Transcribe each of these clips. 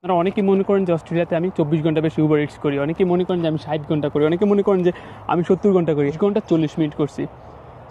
আপনারা অনেকেই মনে করেন যে অস্ট্রেলিয়াতে আমি 24 ঘন্টা বেশি উবার ইটস করি, অনেকে মনে করেন যে আমি 60 ঘন্টা করি, অনেকে মনে করেন যে আমি 70 ঘন্টা করি, 20 ঘন্টা 40 মিনিট করছি।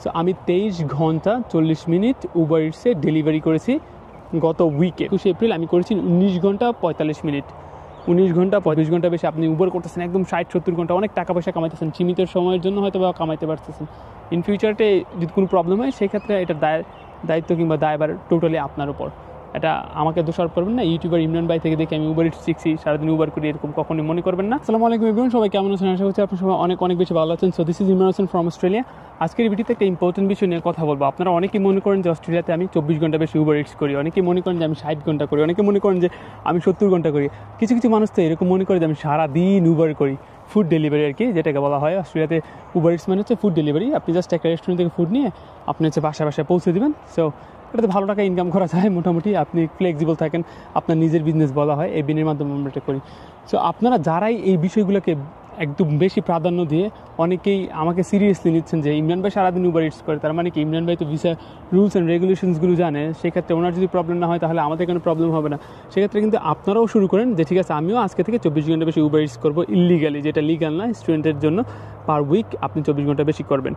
সো আমি 23 ঘন্টা 40 মিনিট উবার ইটসে ডেলিভারি করেছি গত উইকে। 21 এপ্রিল আমি করেছি 19 ঘন্টা 45 মিনিট। 19 ঘন্টা 35 ঘন্টা বেশি আপনি উবার করতেছেন, একদম 60-70 ঘন্টা, অনেক টাকা পয়সা কামাইতেছেন, সীমিত সময়ের জন্য হয়তো বা কামাইতে পারতেছেন। ইন ফিউচারে যদি কোনো প্রবলেম হয় সেক্ষেত্রে এটার দায়িত্ব কিংবা দায়ভার টোটালি আপনার উপর। এটা আমাকে দোষারোপ করবেন না। ইউটিউবার ইমরান ভাই থেকে দেখে আমি উবার ইটস শিখছি, সারাদিন উবার করি, এরকম কখনোই মনে করবেন না। আসসালামু আলাইকুম এভরিওয়ান, সবাই কেমন আছেন? আশা করছি আপনার সবাই অনেক বেশি ভালো আছেন। So this is Imran Hossain from Australia. আজকের ভিডিওতে একটা ইম্পর্টেন্ট বিষয় নিয়ে কথা বলবো। আপনারা অনেকেই মনে করেন যে অস্ট্রেলিয়াতে আমি 24 ঘন্টা বেশি উবার ইটস করি, অনেকেই মনে করেন যে আমি 60 ঘন্টা করি, অনেকে মনে করেন যে আমি 70 ঘন্টা করি। কিছু মানুষ তো এরকম মনে করে যে আমি সারাদিন উবার করি, ফুড ডেলিভারি আর কি, যেটাকে বলা হয় অস্ট্রেলিয়াতে উবার ইটস মানে হচ্ছে ফুড ডেলিভারি। আপনি জাস্ট একটা রেস্টুরেন্ট থেকে ফুড নিয়ে আপনি হচ্ছে বাসায় পৌঁছে দেবেন। সো এটাতে ভালো টাকা ইনকাম করা যায় মোটামুটি, আপনি ফ্লেক্সিবল থাকেন, আপনার নিজের বিজনেস বলা হয়, এই বিনের মাধ্যমে আমরা এটা করি। সো আপনারা যারাই এই বিষয়গুলোকে একদম বেশি প্রাধান্য দিয়ে অনেকেই আমাকে সিরিয়াসলি নিচ্ছেন যে ইমরান ভাই সারাদিন উবার ইটস করে, তার মানে কি ইমরান ভাই তো ভিসা রুলস অ্যান্ড রেগুলেশনসগুলো জানে, সেক্ষেত্রে ওনার যদি প্রবলেম না হয় তাহলে আমাদের কোনো প্রবলেম হবে না। সেক্ষেত্রে কিন্তু আপনারাও শুরু করেন যে ঠিক আছে আমিও আজকে থেকে 24 ঘন্টা বেশি উবার ইটস করবো ইলিগালি, যেটা লিগাল না। স্টুডেন্টের জন্য পার উইক আপনি 24 ঘন্টা বেশি করবেন।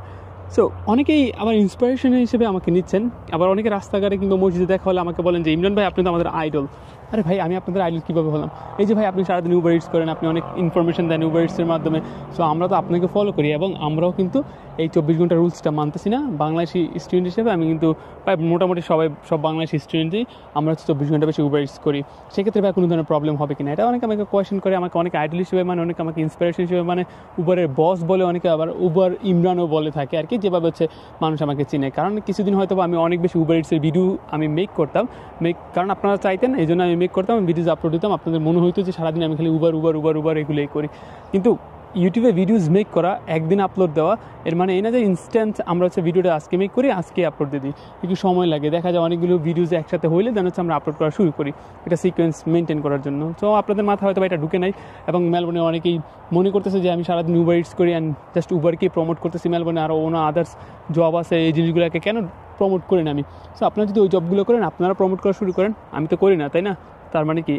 সো অনেকেই আবার ইন্সপিরেশন হিসেবে আমাকে নিচ্ছেন, আবার অনেকে রাস্তাঘাটে কিংবা মসজিদে দেখা হলে আমাকে বলেন যে ইমরান ভাই আপনি তো আমাদের আইডল। আরে ভাই, আমি আপনাদের আইডল কীভাবে হলাম? এই যে ভাই আপনি সারাদিন উবার ইটস করেন, আপনি অনেক ইনফরমেশন দেন উবার ইটসের মাধ্যমে। সো আমরা তো আপনাকে ফলো করি এবং আমরাও কিন্তু এই 24 ঘন্টা রুলসটা মানতেছি না। বাংলাদেশি স্টুডেন্ট হিসেবে আমি কিন্তু প্রায় মোটামুটি সব বাংলাদেশি স্টুডেন্টই আমরা হচ্ছে 24 ঘন্টা বেশি উবার ইটস করি। সেক্ষেত্রে ভাই কোনো ধরনের প্রবলেম হবে কিনা, এটা অনেকে আমাকে কোয়েশ্চেন করে, আমাকে অনেক আইডল হিসেবে মানে, অনেকে আমাকে ইন্সপিরেশন হিসেবে মানে, উবারের বস বলে, অনেকে আবার উবার ইমরানও বলে থাকে আর কি, যেভাবে হচ্ছে মানুষ আমাকে চিনে। কারণ কিছুদিন হয়তো আমি অনেক বেশি উবার ইটসের ভিডিও আমি মেক করতাম, কারণ আপনারা চাইতেন, এই জন্য আমি মেক করতাম, ভিডিওজ আপলোড দিতাম। আপনাদের মনে হইতো যে সারাদিন আমি খালি উবার এগুলোই করি। কিন্তু ইউটিউবে ভিডিওজ মেক করা, একদিন আপলোড দেওয়া, এর মানে এই না যে ইনস্ট্যান্ট আমরা হচ্ছে ভিডিওটা আজকে মেক করি আজকে আপলোড দিয়ে দিই। একটু সময় লাগে, দেখা যায় অনেকগুলো ভিডিওজ একসাথে হইলে দেন হচ্ছে আমরা আপলোড করা শুরু করি, এটা সিকোয়েন্স মেনটেন করার জন্য। তো আপনাদের মাথায় হয়তো এটা ঢুকে নাই, এবং মেলবোর্নে অনেকেই মনে করতেছে যে আমি সারাদিন উবার ইটস করি অ্যান্ড জাস্ট উবারকেই প্রমোট করতেছি। মেলবোর্নে আরও অন্য আদার্স জব আছে, এই জিনিসগুলোকে কেন প্রমোট করি না আমি? সো আপনারা যদি ওই জবগুলো করেন, আপনারা প্রমোট করা শুরু করেন, আমি তো করি না, তাই না? তার মানে কি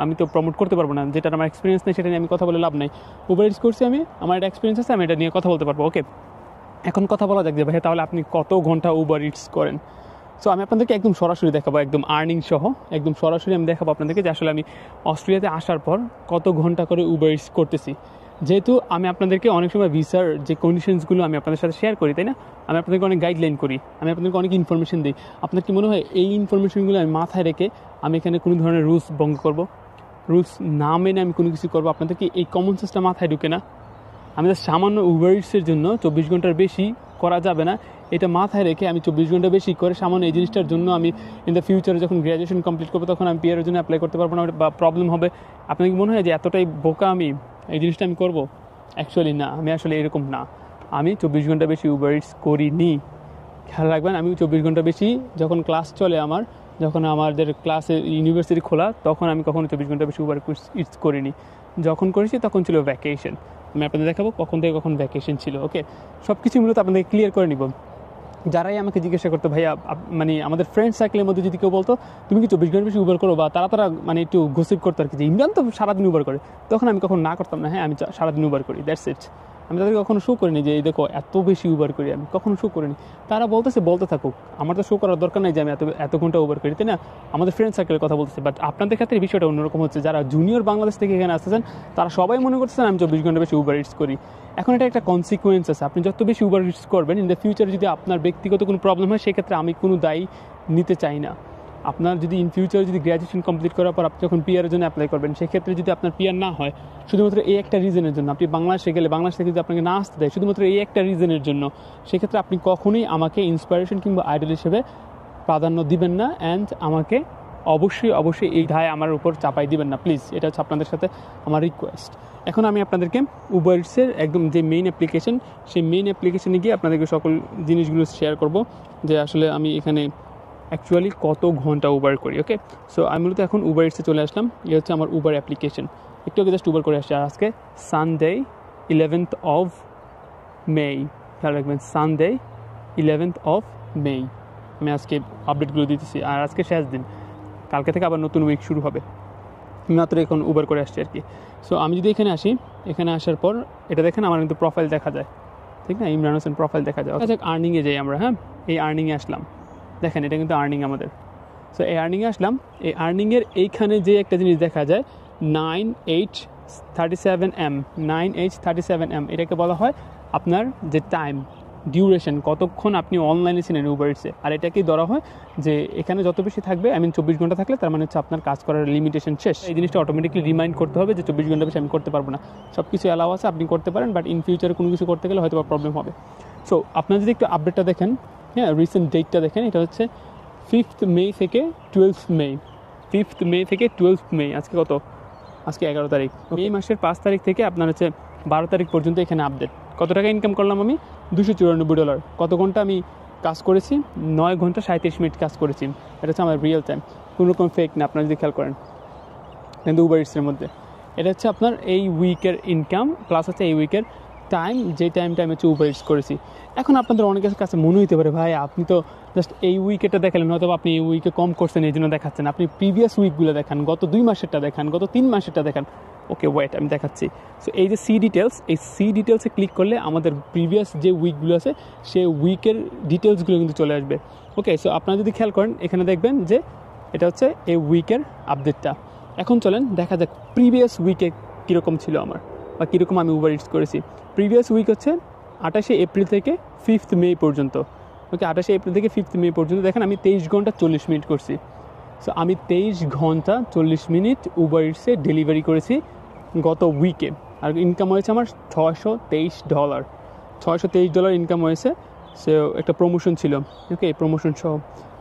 আমি তো প্রমোট করতে পারবো না, যেটা আমার এক্সপিরিয়েন্স নেই সেটা নিয়ে আমি কথা বলে লাভ নাই। উবার ইটস করছি আমি, আমার একটা এক্সপিরিয়েন্স আছে, আমি এটা নিয়ে কথা বলতে পারবো। ওকে, এখন কথা বলা যাক যে ভাই তাহলে আপনি কত ঘন্টা উবার ইটস করেন। সো আমি আপনাদেরকে একদম সরাসরি দেখাবো, একদম আর্নিং সহ একদম সরাসরি আমি দেখাবো আপনাদেরকে যে আসলে আমি অস্ট্রেলিয়াতে আসার পর কত ঘন্টা করে উবার ইটস করতেছি। যেহেতু আমি আপনাদেরকে অনেক সময় ভিসার যে কন্ডিশনসগুলো আমি আপনাদের সাথে শেয়ার করি, তাই না? আমি আপনাদেরকে অনেক গাইডলাইন করি, আমি আপনাদেরকে অনেক ইনফরমেশন দিই। আপনার কি মনে হয় এই ইনফরমেশনগুলো আমি মাথায় রেখে আমি এখানে কোনো ধরনের রুলস ভঙ্গ করব, রুলস না মেনে আমি কোনো কিছু করবো? আপনাদের কি এই কমন সেন্সটা মাথায় ঢুকে না? আমি জাস্ট সামান্য উবার ইটসের জন্য 24 ঘন্টার বেশি করা যাবে না, এটা মাথায় রেখে আমি 24 ঘন্টা বেশি করে সামান্য এই জিনিসটার জন্য আমি ইন দ্য ফিউচারে যখন গ্র্যাজুয়েশন কমপ্লিট করবো তখন আমি পিআরের জন্য অ্যাপ্লাই করতে পারবো না বা প্রবলেম হবে। আপনার কি মনে হয় যে এতটাই বোকা আমি, এই জিনিসটা আমি করবো? অ্যাকচুয়ালি না, আমি আসলে এরকম না। আমি 24 ঘন্টা বেশি উবার ইটস করিনি। খেয়াল রাখবেন, আমি 24 ঘন্টা বেশি যখন ক্লাস চলে আমার, যখন আমাদের ক্লাসে ইউনিভার্সিটি খোলা, তখন আমি কখনো 24 ঘন্টা বেশি উবার ইটস করিনি। যখন করেছি তখন ছিল ভ্যাকেশন। আমি আপনাদের দেখাবো কখন থেকে কখন ভ্যাকেশন ছিল। ওকে, সব কিছু মূলত আপনাদের ক্লিয়ার করে নিব। যারাই আমাকে জিজ্ঞাসা করতো ভাইয়া, মানে আমাদের ফ্রেন্ড সার্কেলের মধ্যে যদি কেউ বলতো তুমি কি 24 ঘন্টা বেশি উবার করো, বা তারা মানে একটু গসিপ করতো আর কি যে ইমরান তো সারাদিন উবার করে, তখন আমি কখন না করতাম না, হ্যাঁ আমি সারাদিন উবার করি, দ্যাটস ইট। আমি তাদেরকে কখনো শো করিনি যে এই দেখো এত বেশি উবার করি, আমি কখনো শো করিনি। তারা বলতে থাকুক, আমার তো শো করার দরকার নেই যে আমি এত ঘন্টা উবার করি, তাই না? আমাদের ফ্রেন্ড সার্কেলের কথা বলতেছে। বাট আপনাদের ক্ষেত্রে বিষয়টা অন্যরকম হচ্ছে। যারা জুনিয়র বাংলাদেশ থেকে এখানে আসতেছেন তারা সবাই মনে করতেছেন আমি 24 ঘন্টা বেশি উবার ইটস করি। এখন এটা একটা কনসিকুয়েন্স আছে, আপনি যত বেশি উবার ইটস করবেন ইন দ্য ফিউচার যদি আপনার ব্যক্তিগত কোনো প্রবলেম হয় সেক্ষেত্রে আমি কোনো দায়ী নিতে চাই না। আপনার যদি ইন ফিউচার যদি গ্র্যাজুয়েশন কমপ্লিট করার পর আপনি যখন পিআরের জন্য অ্যাপ্লাই করবেন, সেক্ষেত্রে যদি আপনার পিআর না হয় শুধুমাত্র এই একটা রিজনের জন্য, আপনি বাংলাদেশে গেলে বাংলাদেশ থেকে যদি আপনাকে না আসতে দেয় শুধুমাত্র এই একটা রিজনের জন্য, সেক্ষেত্রে আপনি কখনোই আমাকে ইন্সপিরেশন কিংবা আইডল হিসেবে প্রাধান্য দিবেন না, অ্যান্ড আমাকে অবশ্যই এই দায় আমার উপর চাপাই দিবেন না, প্লিজ। এটা হচ্ছে আপনাদের সাথে আমার রিকোয়েস্ট। এখন আমি আপনাদেরকে উবার ইটসের একদম যে মেইন অ্যাপ্লিকেশন, সেই মেইন অ্যাপ্লিকেশনে গিয়ে আপনাদেরকে সকল জিনিসগুলো শেয়ার করব যে আসলে আমি এখানে অ্যাকচুয়ালি কত ঘন্টা উবার করি। ওকে, সো আমি মূলত এখন উবার ইটসে চলে আসলাম। এই হচ্ছে আমার উবার অ্যাপ্লিকেশন। একটু আগে জাস্ট উবার করে আসছি। আর আজকে সানডে 11th of May, খেয়াল রাখবেন, সানডে 11th of May আমি আজকে আপডেটগুলো দিতেছি। আর আজকে শেষ দিন, কালকে থেকে আবার নতুন উইক শুরু হবে। মাত্র এখন উবার করে আসছি আর কি। সো আমি যদি এখানে আসি, এখানে আসার পর এটা দেখেন আমার কিন্তু প্রোফাইল দেখা যায়, ঠিক না, ইমরান হোসেন প্রোফাইল দেখা যায়। আচ্ছা আর্নিংয়ে যাই আমরা, হ্যাঁ এই আর্নিংয়ে আসলাম, দেখেন এটা কিন্তু আর্নিং আমাদের। সো এই আর্নিংয়ে আসলাম, এই আর্নিংয়ের এইখানে যে একটা জিনিস দেখা যায় 9H37M, 9H37M, এটাকে বলা হয় আপনার যে টাইম ডিউরেশন, কতক্ষণ আপনি অনলাইনে ছিলেন উবার ইটসে। আর এটাকেই ধরা হয় যে এখানে যত বেশি থাকবে, 24 ঘন্টা থাকলে তার মানে হচ্ছে আপনার কাজ করার লিমিটেশন শেষ। এই জিনিসটা অটোমেটিকলি রিমাইন্ড করতে হবে যে 24 ঘন্টা বেশি আমি করতে পারবো না। সব কিছু অ্যালাউ আছে, আপনি করতে পারেন, বাট ইন ফিউচারে কোনো কিছু করতে গেলে হয়তো প্রবলেম হবে। সো আপনার যদি একটু আপডেটটা দেখেন, হ্যাঁ রিসেন্ট ডেটটা দেখেন, এটা হচ্ছে 5th মে থেকে 12th মে, 5th মে থেকে 12th মে, আজকে কত, আজকে 11 তারিখ। এই মাসের 5 তারিখ থেকে আপনার হচ্ছে 12 তারিখ পর্যন্ত এখানে আপডেট। কত টাকা ইনকাম করলাম আমি? $294। কত ঘন্টা আমি কাজ করেছি? 9 ঘন্টা 37 মিনিট কাজ করেছি। এটা হচ্ছে আমার রিয়েল টাইম, কোনো রকম ফেক না, আপনারা যদি খেয়াল করেন, কিন্তু উবার ইটসের মধ্যে। এটা হচ্ছে আপনার এই উইকের ইনকাম প্লাস হচ্ছে এই উইকের টাইম, যে টাইমটা আমি হচ্ছে উবার ইটস করেছি। এখন আপনাদের অনেকের কাছে মনে হতে পারে ভাই আপনি তো জাস্ট এই উইকেটা দেখালেন, হয়তো আপনি এই উইকে কম করছেন এই জন্য দেখাচ্ছেন, আপনি প্রিভিয়াস উইকগুলো দেখান, গত 2 মাসেরটা দেখান, গত 3 মাসেরটা দেখান। ওকে ওয়েট, আমি দেখাচ্ছি। সো এই যে সি ডিটেলস, এই সি ডিটেলসে ক্লিক করলে আমাদের প্রিভিয়াস যে উইকগুলো আছে সেই উইকের ডিটেলসগুলো কিন্তু চলে আসবে। ওকে, সো আপনারা যদি খেয়াল করেন এখানে দেখবেন যে এটা হচ্ছে এই উইকের আপডেটটা। এখন চলেন দেখা যাক প্রিভিয়াস উইকে কীরকম ছিল আমার, বা কীরকম আমি উবার ইটস করেছি। প্রিভিয়াস উইক হচ্ছে 28 এপ্রিল থেকে 5th মে পর্যন্ত। ওকে, 28 এপ্রিল থেকে 5th মে পর্যন্ত দেখেন আমি 23 ঘন্টা 40 মিনিট করছি। সো আমি 23 ঘন্টা 40 মিনিট উবার ইটসে ডেলিভারি করেছি গত উইকে। আর ইনকাম হয়েছে আমার $623, $623 ইনকাম হয়েছে। সো একটা প্রমোশন ছিল, ওকে, প্রমোশন সহ।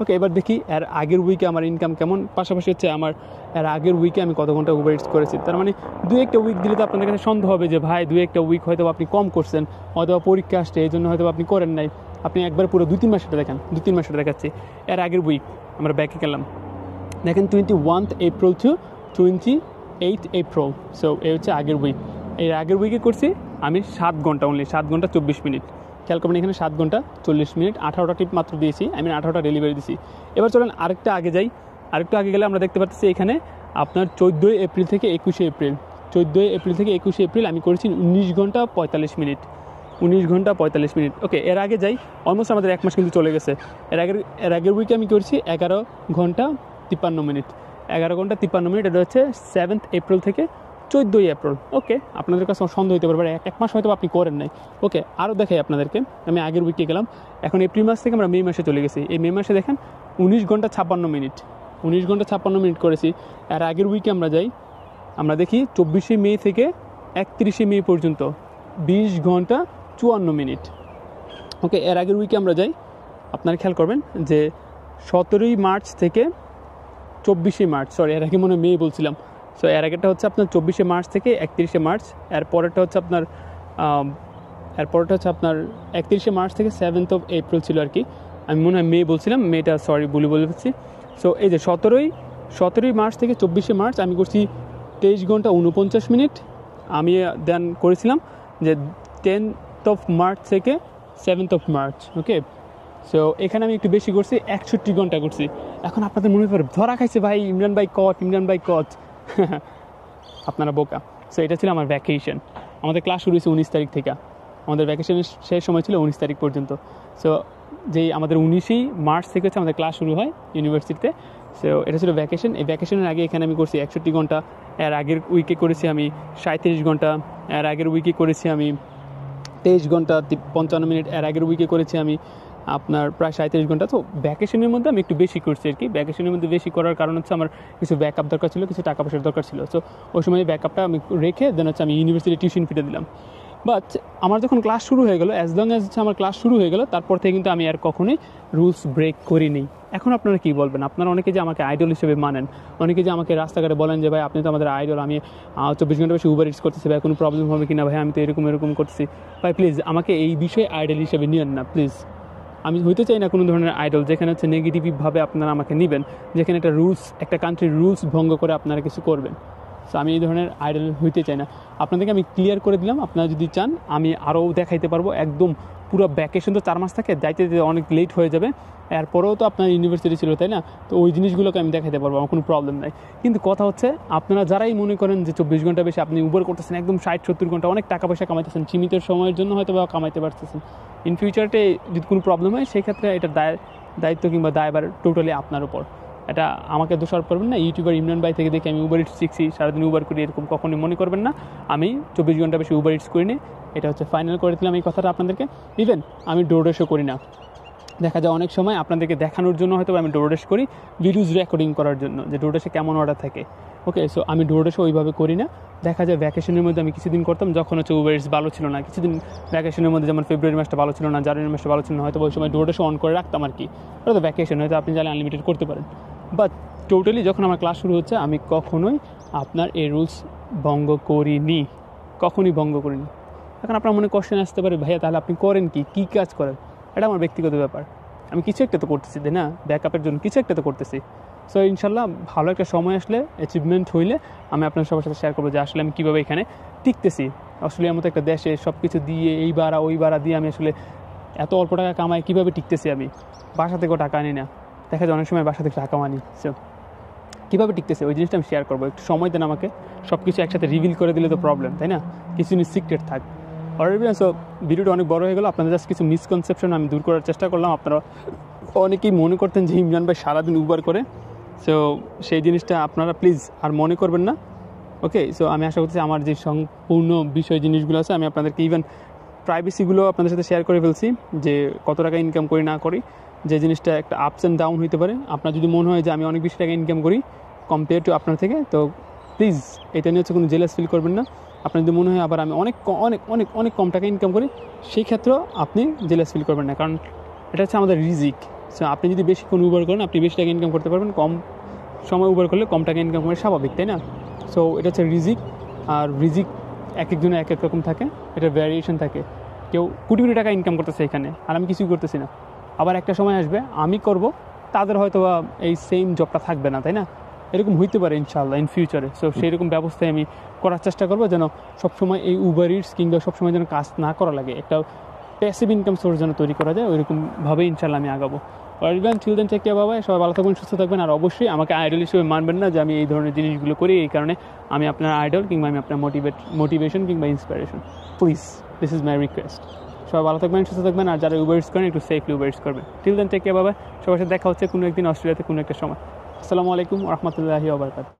ওকে, এবার দেখি এর আগের উইকে আমার ইনকাম কেমন, পাশাপাশি হচ্ছে আমার এর আগের উইকে আমি কত ঘন্টা উবার ইটস করেছি। তার মানে 2-1টা উইক দিলে তো আপনাদের কাছে সন্দেহ হবে যে ভাই 2-1টা উইক হয়তো আপনি কম করছেন, হয়তো পরীক্ষা আসছে এই জন্য হয়তো আপনি করেন নাই। আপনি একবার পুরো 2-3 মাসেরটা দেখান, 2-3 মাসেরটা দেখাচ্ছি। এর আগের উইক আমরা ব্যাকে গেলাম, দেখেন 21 এপ্রিল টু 28 এপ্রিল। সো এই হচ্ছে আগের উইক। এই আগের উইকে করছি আমি 7 ঘন্টা, অনলি 7 ঘন্টা 24 মিনিট। খেয়াল করবেন এখানে 7 ঘন্টা 40 মিনিট, 18টা টিপ মাত্র দিয়েছি, আমি 18টা ডেলিভারি দিয়েছি। এবার চলেন আরেকটা আগে যাই। আরেকটু আগে গেলে আমরা দেখতে পাচ্ছি এখানে আপনার 14 এপ্রিল থেকে 21 এপ্রিল, 14 এপ্রিল থেকে 21 এপ্রিল আমি করেছি 19 ঘন্টা 45 মিনিট, 19 ঘন্টা 45 মিনিট। ওকে, এর আগে যাই, অলমোস্ট আমাদের 1 মাস কিন্তু চলে গেছে। এর আগের উইকে আমি করেছি 11 ঘন্টা 53 মিনিট, 11 ঘন্টা 53 মিনিট। এটা হচ্ছে 7th এপ্রিল থেকে 14 এপ্রিল। ওকে, আপনাদের কাছে সন্দেহ হতে পারবে 1 মাস হয়তো আপনি করেন নাই। ওকে, আরও দেখাই আপনাদেরকে, আমি আগের উইকে গেলাম, এখন এপ্রিল মাস থেকে আমরা মে মাসে চলে গেছি। এই মে মাসে দেখেন 19 ঘন্টা 56 মিনিট, 19 ঘন্টা 56 মিনিট করেছি। এর আগের উইকে আমরা যাই, আমরা দেখি 24 মে থেকে 31 মে পর্যন্ত 20 ঘন্টা 54 মিনিট। ওকে, এর আগের উইকে আমরা যাই, আপনারা খেয়াল করবেন যে 17 মার্চ থেকে 24 মার্চ, সরি এর আগে মনে হয় মে বলছিলাম। সো এর আগেরটা হচ্ছে আপনার 24 মার্চ থেকে 31 মার্চ, এর পরেরটা হচ্ছে আপনার 31 মার্চ থেকে 7th এপ্রিল ছিল আর কি। আমি মনে হয় মে বলছিলাম, মেটা সরি বলে ফেলছি। সো এই যে 17 মার্চ থেকে 24 মার্চ আমি করছি 23 ঘন্টা 49 মিনিট। আমি দেন করেছিলাম যে 10th মার্চ থেকে 7th মার্চ। ওকে, সো এখানে আমি একটু বেশি করছি, 61 ঘন্টা করছি। এখন আপনাদের মনে পড়ে ধরা খাইছে ভাই ইমরান ভাই কট আপনারা বোকা। সো এটা ছিল আমার ভ্যাকেশন। আমাদের ক্লাস শুরু হয়েছে 19 তারিখ থেকে, আমাদের ভ্যাকেশনের শেষ সময় ছিল 19 তারিখ পর্যন্ত। সো যেই আমাদের 19 মার্চ থেকে হচ্ছে আমাদের ক্লাস শুরু হয় ইউনিভার্সিটিতে। সো এটা ছিল ভ্যাকেশন। এই ভ্যাকেশনের আগে এখানে আমি করছি 61 ঘন্টা, এর আগের উইকে করেছি আমি 37 ঘন্টা, এর আগের উইকে করেছি আমি 23 ঘন্টা 55 মিনিট, এর আগের উইকে করেছি আমি আপনার প্রায় 37 ঘন্টা। তো ভ্যাকেশনের মধ্যে আমি একটু বেশি করছি আর কি। ভ্যাকেশনের মধ্যে বেশি করার কারণ হচ্ছে আমার কিছু ব্যাকআপ দরকার ছিল, কিছু টাকা পয়সার দরকার ছিল। সো ওই সময় ব্যাকআপটা আমি রেখে দেন হচ্ছে আমি ইউনিভার্সিটি টিউশন ফিতে দিলাম। বাট আমার যখন ক্লাস শুরু হয়ে গেলো, অ্যাজ লং অ্যাজ হচ্ছে আমার ক্লাস শুরু হয়ে গেলো, তারপর থেকে কিন্তু আমি আর কখনোই রুলস ব্রেক করিনি। এখন আপনারা কী বলবেন? আপনারা অনেকে যে আমাকে আইডল হিসেবে মানেন, অনেকে যে আমাকে রাস্তাঘাটে বলেন যে ভাই আপনি তো আমাদের আইডল, আমি 24 ঘন্টা বেশি উবার ইটস করতেছি, ভাই কোনো প্রবলেম হবে কিনা, ভাই আমি তো এরকম করতেছি। ভাই প্লিজ আমাকে এই বিষয়ে আইডল হিসেবে নিয়েন না প্লিজ। আমি হইতে চাই না কোনো ধরনের আইডল যেখানে হচ্ছে নেগেটিভভাবে আপনারা আমাকে নেবেন, যেখানে একটা কান্ট্রির রুলস ভঙ্গ করে আপনারা কিছু করবেন। সো আমি এই ধরনের আইডল হইতে চাই না। আপনাদেরকে আমি ক্লিয়ার করে দিলাম, আপনারা যদি চান আমি আরও দেখাইতে পারবো। একদম পুরো ভ্যাকেশন তো 4 মাস থাকে, যাইতে অনেক লেট হয়ে যাবে। এরপরেও তো আপনার ইউনিভার্সিটি ছিল, তাই না? তো ওই জিনিসগুলোকে আমি দেখাতে পারবো, আমার কোনো প্রবলেম নাই। কিন্তু কথা হচ্ছে, আপনারা যারাই মনে করেন যে 24 ঘন্টা বেশি আপনি উবার করতেছেন, একদম 60-70 ঘন্টা অনেক টাকা পয়সা কামাইতেছেন, সীমিত সময়ের জন্য হয়তো বা কামাইতে পারতেছেন, ইন ফিউচারে যদি কোনো প্রবলেম হয় সেক্ষেত্রে এটা দায়িত্ব কিংবা দায়ভার টোটালি আপনার উপর। এটা আমাকে দোষারোপ করবেন না। ইউটিউবার ইমরান ভাই থেকে দেখে আমি উবার ইটস শিখছি, সারাদিন উবার করি, এরকম কখনই মনে করবেন না। আমি 24 ঘন্টা বেশি উবার ইটস করিনি, এটা হচ্ছে ফাইনাল করে দিলাম এই কথাটা আপনাদেরকে। ইভেন আমি ডোরড্যাশও করি না। দেখা যায় অনেক সময় আপনাদেরকে দেখানোর জন্য হয়তো আমি ডোরড্যাশ করি, ভিডিওজ রেকর্ডিং করার জন্য, যে ডোরড্যাশে কেমন অর্ডার থাকে। ওকে, সো আমি ডোরড্যাশও ওইভাবে করি না। দেখা যায় ভ্যাকেশনের মধ্যে আমি কিছুদিন করতাম, যখন হচ্ছে উবার ইটস ভালো ছিল না, কিছুদিন ভ্যাকেশনের মধ্যে, যেমন ফেব্রুয়ারি মাসটা ভালো ছিল না, জানুয়ারি মাসটা ভালো ছিল না, হয়তো ওই সময় ডোরড্যাশও অন করে রাখতাম আর কি। ওটা তো ভ্যাকেশন, হয়তো আপনি চাইলে আনলিমিটেড করতে পারেন। বাট টোটালি যখন আমার ক্লাস শুরু হচ্ছে, আমি কখনোই আপনার এই রুলস ভঙ্গ করিনি, কখনই ভঙ্গ করিনি। এখন আপনার মনে কোশ্চেন আসতে পারে, ভাইয়া তাহলে আপনি করেন কী কাজ করেন? এটা আমার ব্যক্তিগত ব্যাপার, আমি কিছু একটা তো করতেছি, তাই না? ব্যাকআপের জন্য কিছু একটা তো করতেছি। সো ইনশাল্লাহ ভালো একটা সময় আসলে, অ্যাচিভমেন্ট হইলে আমি আপনার সবার সাথে শেয়ার করবো যে আসলে আমি কীভাবে এখানে টিকতেছি। অস্ট্রেলিয়ার মতো একটা দেশে সব কিছু দিয়ে, এই ভাড়া ওই ভাড়া দিয়ে আমি আসলে এত অল্প টাকা কামাই, কীভাবে টিকতেছি আমি? বাসা থেকেও টাকা আনি না, দেখা যায় অনেক সময় বাসা থেকে টাকাও আনি। সো কীভাবে টিকতেছে ওই জিনিসটা আমি শেয়ার করবো। একটু সময় দেন আমাকে, সব কিছু একসাথে রিভিল করে দিলে তো প্রবলেম, তাই না? কিছু জিনিস সিক্রেট থাক। অলরেডি সো ভিডিওটা অনেক বড় হয়ে গেলো, আপনাদের জাস্ট কিছু মিসকনসেপশন আমি দূর করার চেষ্টা করলাম। আপনারা অনেকেই মনে করতেন যে ইমরান ভাই সারাদিন উবার করে, সো সেই জিনিসটা আপনারা প্লিজ আর মনে করবেন না। ওকে, সো আমি আশা করছি আমার যে সম্পূর্ণ বিষয় জিনিসগুলো আছে আমি আপনাদেরকে ইভেন প্রাইভেসিগুলো আপনাদের সাথে শেয়ার করে ফেলছি, যে কত টাকা ইনকাম করি না করি, যে জিনিসটা একটা আপস অ্যান্ড ডাউন হতে পারে। আপনার যদি মনে হয় যে আমি অনেক বেশি টাকা ইনকাম করি কম্পেয়ার টু আপনার থেকে, তো প্লিজ এটা নিয়ে হচ্ছে কোনো জেলাস ফিল করবেন না। আপনার যদি মনে হয় আবার আমি অনেক অনেক অনেক অনেক কম টাকা ইনকাম করি, সেই ক্ষেত্রেও আপনি জেলাস ফিল করবেন না, কারণ এটা হচ্ছে আমাদের রিজিক। সো আপনি যদি বেশি কোনো উবার করেন, আপনি বেশি টাকা ইনকাম করতে পারবেন, কম সময় উবার করলে কম টাকা ইনকাম করে স্বাভাবিক, তাই না? সো এটা হচ্ছে রিজিক, আর রিজিক এক একজনের এক এক রকম থাকে, এটা ভ্যারিয়েশন থাকে। কেউ কোটি কোটি টাকা ইনকাম করতেছে এখানে, আর আমি কিছুই করতেছি না। আবার একটা সময় আসবে আমি করব, তাদের হয়তো এই সেম জবটা থাকবে না, তাই না? এরকম হইতে পারে ইনশাআল্লাহ ইন ফিউচারে। সো সেই রকম ব্যবস্থায় আমি করার চেষ্টা করবো, যেন সবসময় এই উবার ইটস কিংবা সবসময় যেন কাজ না করা লাগে, একটা প্যাসিভ ইনকাম সোর্স যেন তৈরি করা যায়, ওইরকমভাবেই ইনশাআল্লাহ আমি আগাবো। চিলড্রেন টেক কেয়ার বাবা, সবাই ভালো থাকবেন, সুস্থ থাকবেন। আর অবশ্যই আমাকে আইডল হিসেবে মানবেন না যে আমি এই ধরনের জিনিসগুলো করি, এই কারণে আমি আপনার আইডল কিংবা আমি আপনার মোটিভেশন কিংবা inspiration. Please, this is my request. সবাই ভালো থাকবেন, সুস্থ থাকবেন, আর যারা উবার ইটস করেন একটু সেফলি উবার ইটস করবেন। চিলড্রেন টেক কেয়ার বাবা, সবার সাথে দেখা হচ্ছে কোনো একদিন অস্ট্রেলিয়াতে কোনো একটা সময়। আসসালামু আলাইকুম ওয়া রাহমাতুল্লাহি ওয়া বারাকাতুহু।